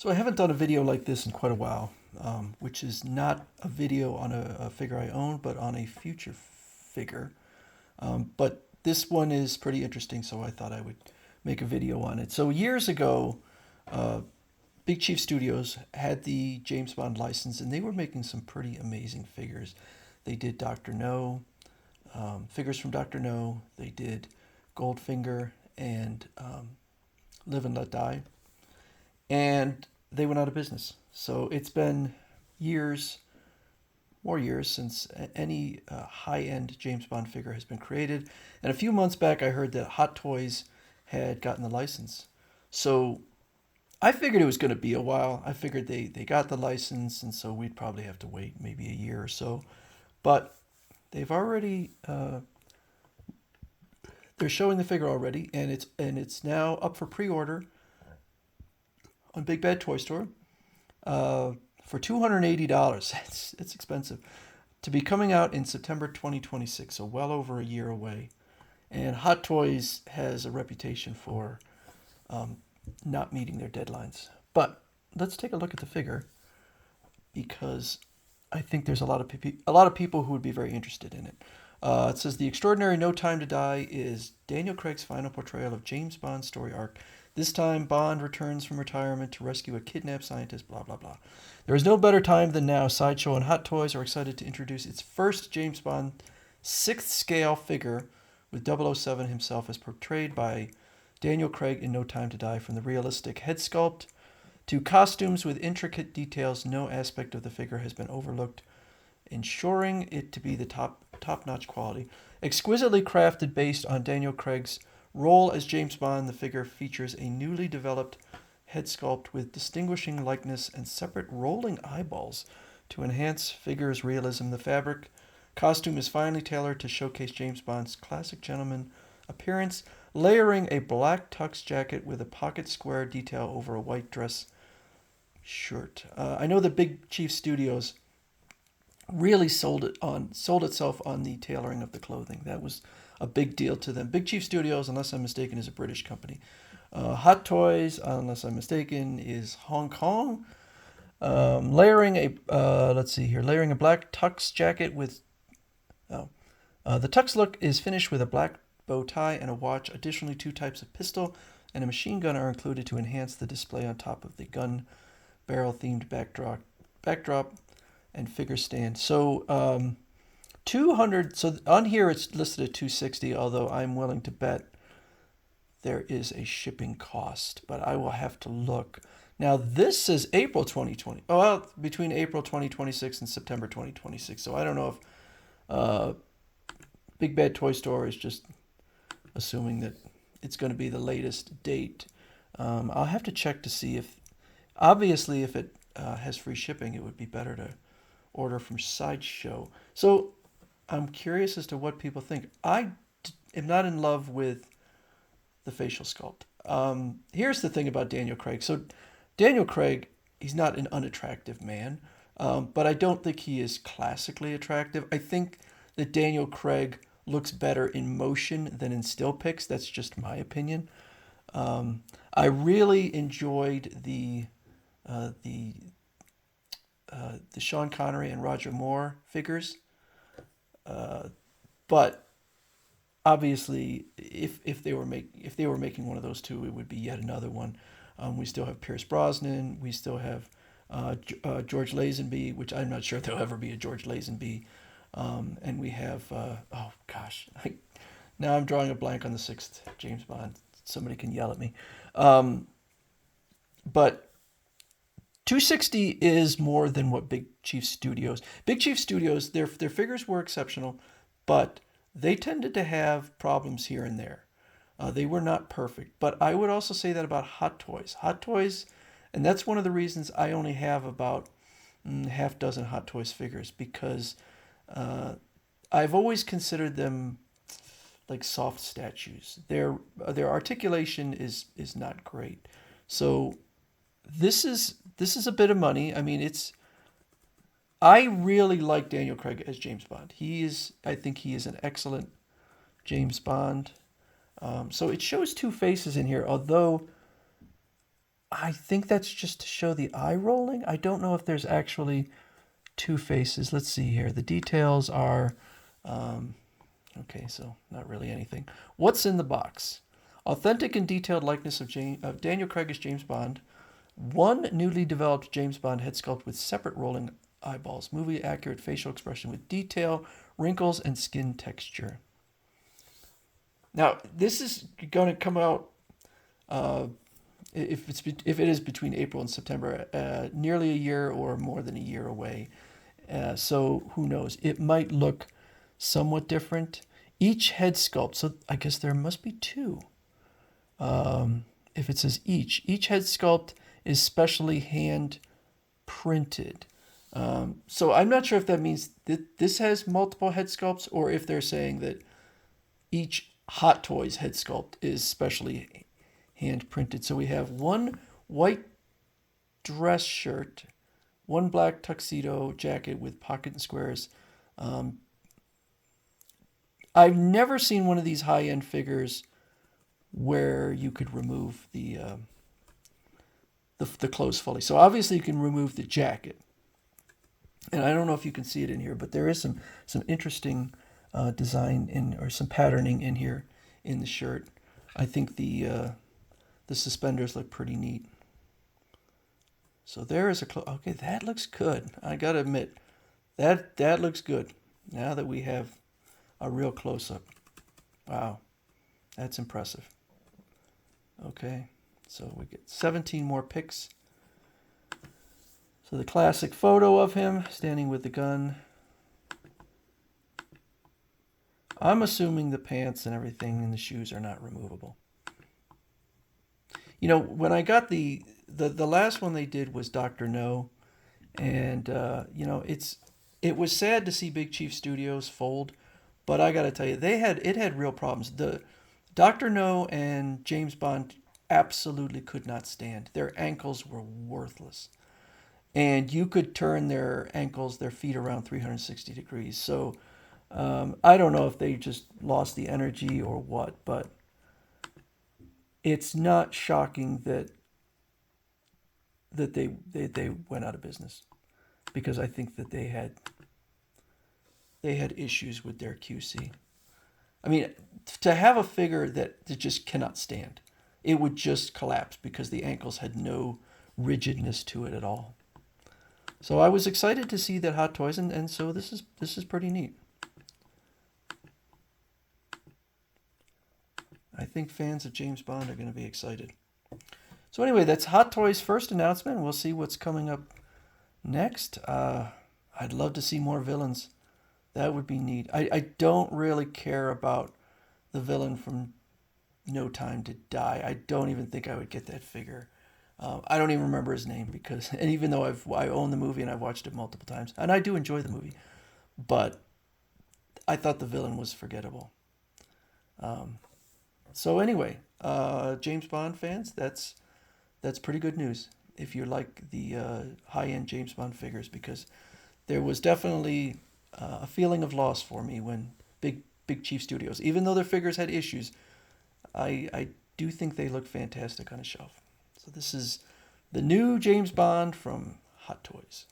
So I haven't done a video like this in quite a while, which is not a video on a figure I own, but on a future figure. But this one is pretty interesting, so I thought I would make a video on it. So years ago, uh, Big Chief Studios had the James Bond license, and they were making some pretty amazing figures. They did Doctor No, figures from Doctor No. They did Goldfinger and Live and Let Die, and they went out of business. So it's been years, more years, since any high-end James Bond figure has been created. And a few months back, I heard that Hot Toys had gotten the license. So I figured it was going to be a while. I figured they got the license, and so we'd probably have to wait maybe a year or so. But they've already they're showing the figure already, and it's now up for pre-order on Big Bad Toy Store uh, for $280. It's expensive. To be coming out in September 2026, so well over a year away. And Hot Toys has a reputation for um, not meeting their deadlines. But let's take a look at the figure because I think there's a lot of people who would be very interested in it. It says the extraordinary No Time to Die is Daniel Craig's final portrayal of James Bond's story arc. This time, Bond returns from retirement to rescue a kidnapped scientist. Blah blah blah. There is no better time than now. Sideshow and Hot Toys are excited to introduce its first James Bond sixth scale figure with 007 himself as portrayed by Daniel Craig in No Time to Die. From the realistic head sculpt to costumes with intricate details, no aspect of the figure has been overlooked, ensuring it to be the top-notch quality. Exquisitely crafted based on Daniel Craig's role as James Bond, the figure features a newly developed head sculpt with distinguishing likeness and separate rolling eyeballs to enhance figure's realism. The fabric costume is finely tailored to showcase James Bond's classic gentleman appearance, layering a black tux jacket with a pocket square detail over a white dress shirt. I know the Big Chief Studios really sold itself on the tailoring of the clothing. That was a big deal to them. Big Chief Studios, unless I'm mistaken, is a British company. Hot Toys, unless I'm mistaken, is Hong Kong. Layering a let's see here, layering a black tux jacket with oh, the tux look is finished with a black bow tie and a watch. Additionally, two types of pistol and a machine gun are included to enhance the display on top of the gun barrel themed backdrop and figure stand. So 200. So on here it's listed at 260. Although I'm willing to bet there is a shipping cost, but I will have to look. Now this says April 2020. Oh, well, between April 2026 and September 2026. So I don't know if Big Bad Toy Store is just assuming that it's going to be the latest date. I'll have to check to see if, obviously, if it has free shipping, it would be better to order from Sideshow. So I'm curious as to what people think. Am not in love with the facial sculpt. Here's the thing about Daniel Craig. So Daniel Craig, he's not an unattractive man, but I don't think he is classically attractive. I think that Daniel Craig looks better in motion than in still pics. That's just my opinion. I really enjoyed uh, the the Sean Connery and Roger Moore figures, but obviously, if they were making one of those two, it would be yet another one. We still have Pierce Brosnan. We still have George Lazenby, which I'm not sure there'll ever be a George Lazenby. And we have oh gosh, now I'm drawing a blank on the sixth James Bond. Somebody can yell at me. But 260 is more than what Big Chief Studios. Big Chief Studios, their figures were exceptional, but they tended to have problems here and there. They were not perfect, but I would also say that about Hot Toys. Hot Toys, and that's one of the reasons I only have about half dozen Hot Toys figures because uh, I've always considered them like soft statues. Their articulation is not great. So this is a bit of money. I mean, I really like Daniel Craig as James Bond. I think he is an excellent James Bond. So it shows two faces in here, although I think that's just to show the eye rolling. I don't know if there's actually two faces. Let's see here. The details are, okay, so not really anything. What's in the box? Authentic and detailed likeness of Daniel Craig as James Bond. One newly developed James Bond head sculpt with separate rolling eyeballs. Movie accurate facial expression with detail, wrinkles, and skin texture. Now, this is going to come out uh, if it is between April and September, nearly a year or more than a year away. So who knows? It might look somewhat different. Each head sculpt, so I guess there must be two. If it says each head sculpt is specially hand printed. So I'm not sure if that means that this has multiple head sculpts or if they're saying that each Hot Toys head sculpt is specially hand printed. So we have one white dress shirt, one black tuxedo jacket with pocket and squares. I've never seen one of these high-end figures where you could remove the clothes fully. So obviously you can remove the jacket. And I don't know if you can see it in here, but there is some interesting design in or some patterning in here in the shirt. I think the suspenders look pretty neat. So there is okay, that looks good. I gotta admit, that looks good. Now that we have a real close-up. Wow, that's impressive. Okay, so we get 17 more pics. So the classic photo of him standing with the gun. I'm assuming the pants and everything and the shoes are not removable. You know, when I got the last one they did was Dr. No, and you know, it was sad to see Big Chief Studios fold, but I got to tell you, it had real problems. The Dr. No and James Bond absolutely could not stand. Their ankles were worthless. And you could turn their ankles, their feet around 360 degrees. So I don't know if they just lost the energy or what, but it's not shocking that they went out of business because I think that they had issues with their QC. I mean, to have a figure that just cannot stand, it would just collapse because the ankles had no rigidness to it at all. So I was excited to see that Hot Toys, and so this is pretty neat. I think fans of James Bond are going to be excited. So anyway, that's Hot Toys' first announcement. We'll see what's coming up next. I'd love to see more villains. That would be neat. I don't really care about the villain from No Time to Die. I don't even think I would get that figure. I don't even remember his name and even though I own the movie and I've watched it multiple times, and I do enjoy the movie, but I thought the villain was forgettable. So anyway, James Bond fans, that's pretty good news if you like the high-end James Bond figures, because there was definitely a feeling of loss for me when Big Chief Studios, even though their figures had issues, I do think they look fantastic on a shelf. So this is the new James Bond from Hot Toys.